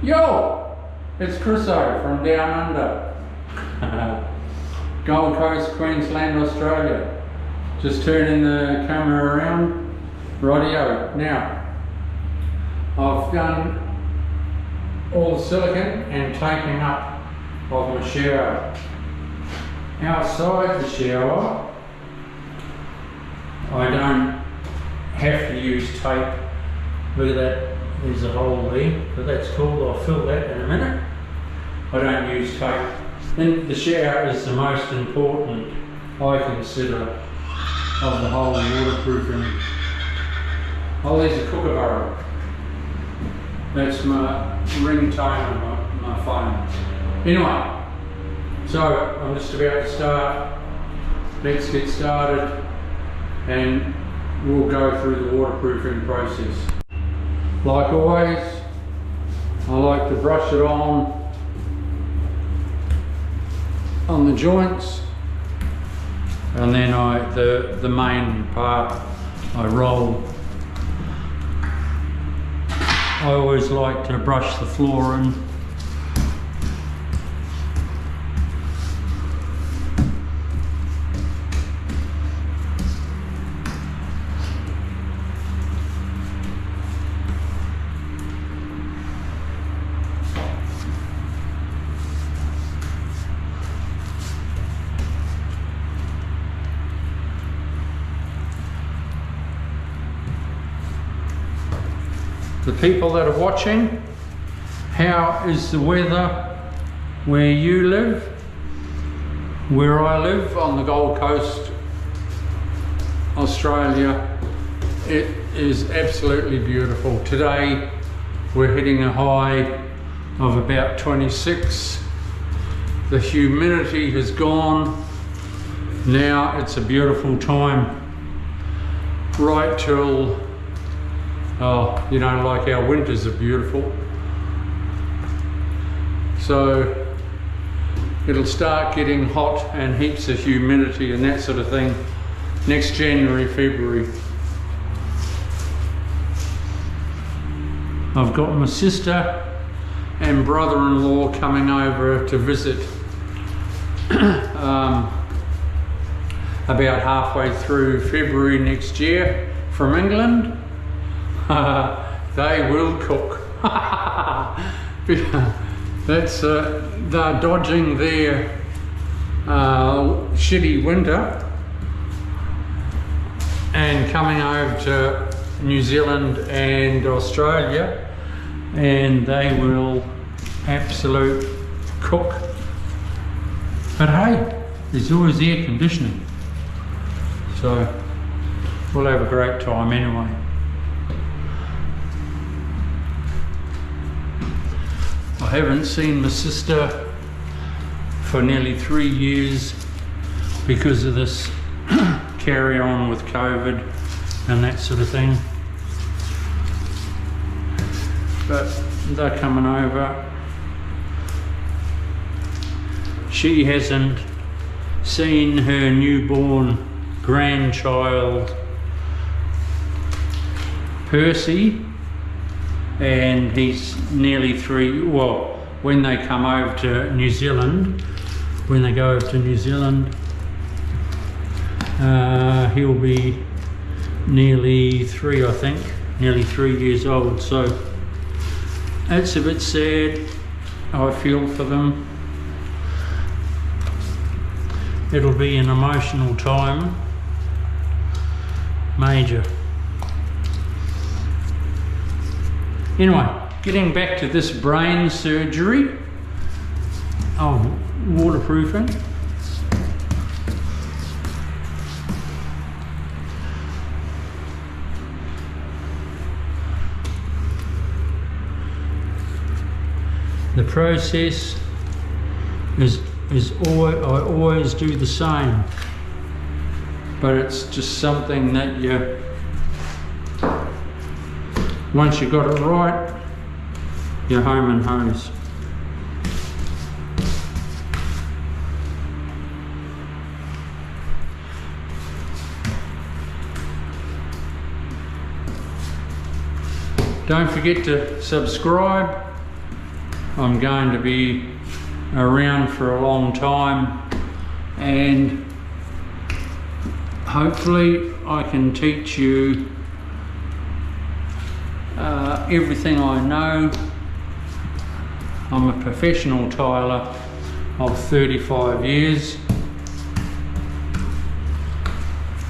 Yo! It's Chriso from Down Under. Gold Coast, Queensland, Australia. Just turning the camera around. Rightio. Now, I've done all the silicone and taping up of my shower. Outside the shower, I don't have to use tape. Look at that, there's a hole there, but that's cool, I'll fill that in a minute. I don't use tape. Then the shower is the most important, I consider, of the whole waterproofing. Oh, there's a kookaburra. That's my ringtone on my phone. Anyway, so I'm just about to start. Let's get started and we'll go through the waterproofing process. Like always, I like to brush it on the joints, and then the main part I roll. I always like to brush the floor in. The people that are watching, how is the weather where you live? Where I live on the Gold Coast, Australia, it is absolutely beautiful. Today we're hitting a high of about 26. The humidity has gone. Now it's a beautiful time right till, oh, you know, like our winters are beautiful. So it'll start getting hot and heaps of humidity and that sort of thing next January, February. I've got my sister and brother-in-law coming over to visit about halfway through February next year from England. They will cook. That's they're dodging their shitty winter and coming over to New Zealand and Australia, and they will absolute cook. But hey, there's always air conditioning, so we'll have a great time anyway. I haven't seen my sister for nearly 3 years because of this carry on with COVID and that sort of thing. But they're coming over. She hasn't seen her newborn grandchild, Percy, and he's nearly 3. Well, when they come over to New Zealand, when they go over to New Zealand, he'll be nearly 3, I think, nearly 3 years old. So that's a bit sad. I feel for them. It'll be an emotional time, major. Anyway, getting back to this brain surgery, waterproofing. The process is always, I always do the same, but it's just something that you, once you got it right, you're home and hose. Don't forget to subscribe. I'm going to be around for a long time, and hopefully I can teach you everything I know. I'm a professional tiler of 35 years.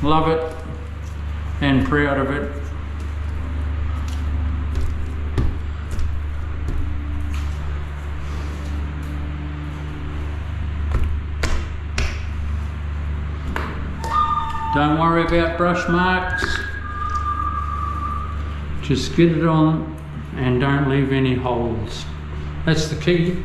Love it and proud of it. Don't worry about brush marks. Just get it on and don't leave any holes. That's the key.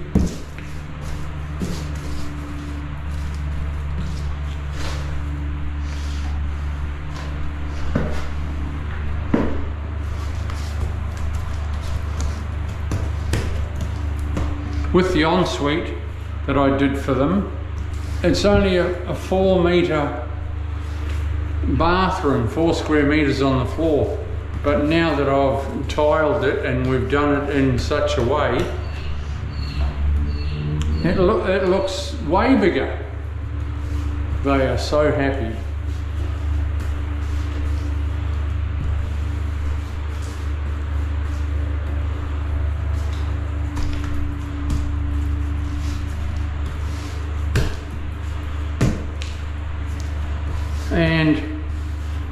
With the ensuite that I did for them, it's only a 4 metre bathroom, 4 square metres on the floor. But now that I've tiled it and we've done it in such a way, it looks way bigger. They are so happy. And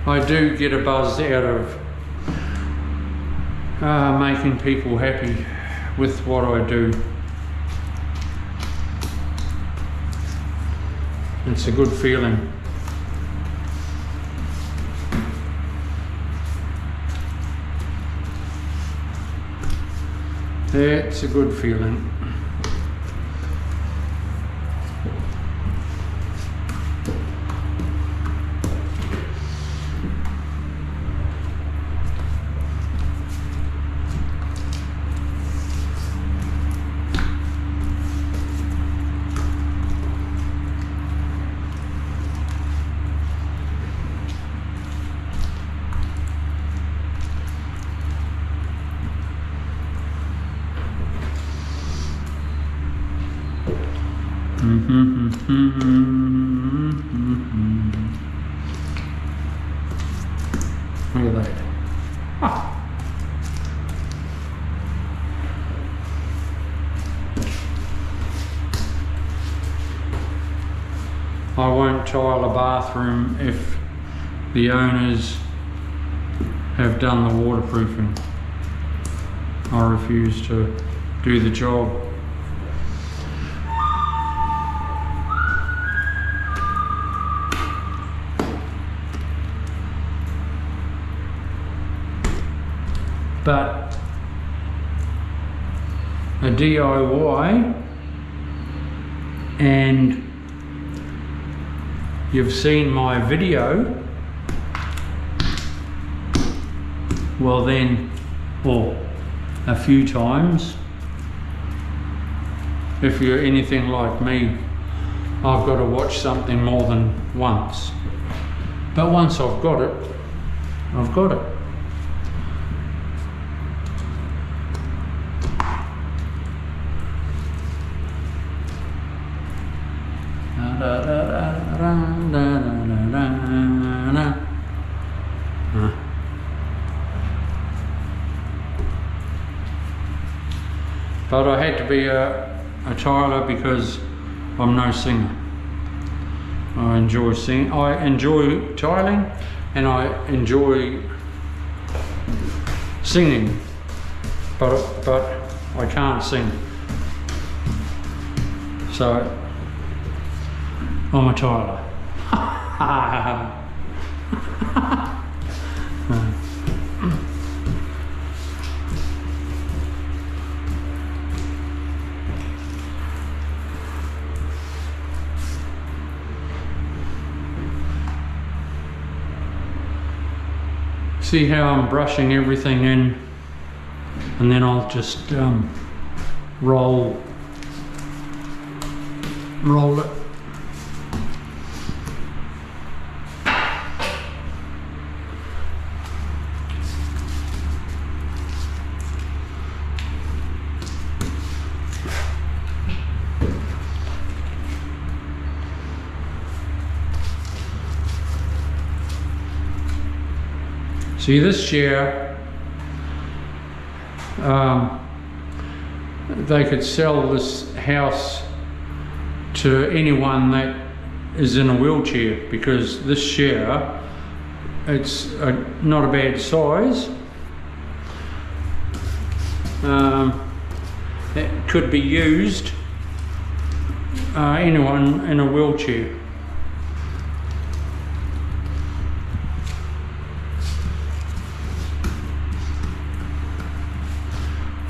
I do get a buzz out of making people happy with what I do. It's a good feeling. It's a good feeling. Look at that. Ah. I won't tile a bathroom if the owners have done the waterproofing. I refuse to do the job. But a DIY, and you've seen my video, well then, or a few times, if you're anything like me, I've got to watch something more than once. But once I've got it, I've got it. But I had to be a tiler because I'm no singer. I enjoy singing. I enjoy tiling and I enjoy singing, but I can't sing. So I'm a tiler. See how I'm brushing everything in, and then I'll just roll it. See, this shower, they could sell this house to anyone that is in a wheelchair, because this shower, it's not a bad size. It could be used, anyone in a wheelchair.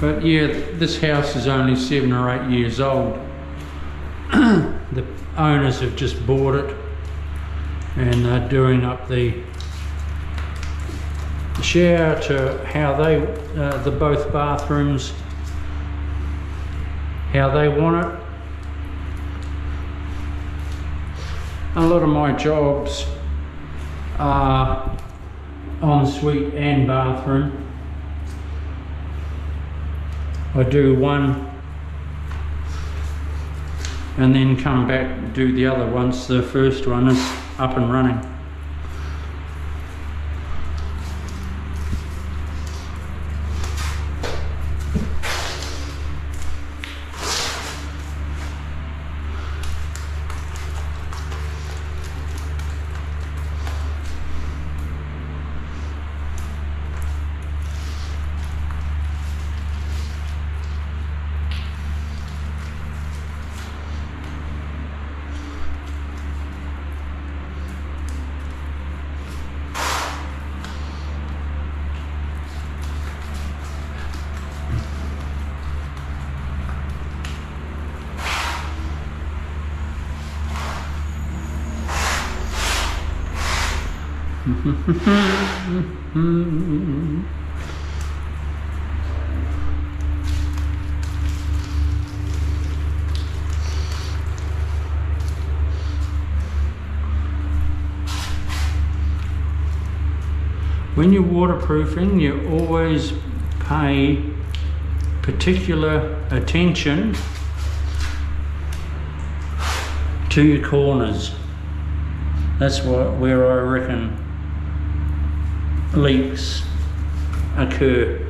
But yeah, this house is only 7 or 8 years old. The owners have just bought it and they're doing up the shower to how they, the both bathrooms, how they want it. A lot of my jobs are ensuite and bathroom. I do one and then come back and do the other once the first one is up and running. When you're waterproofing, you always pay particular attention to your corners. That's where I reckon leaks occur.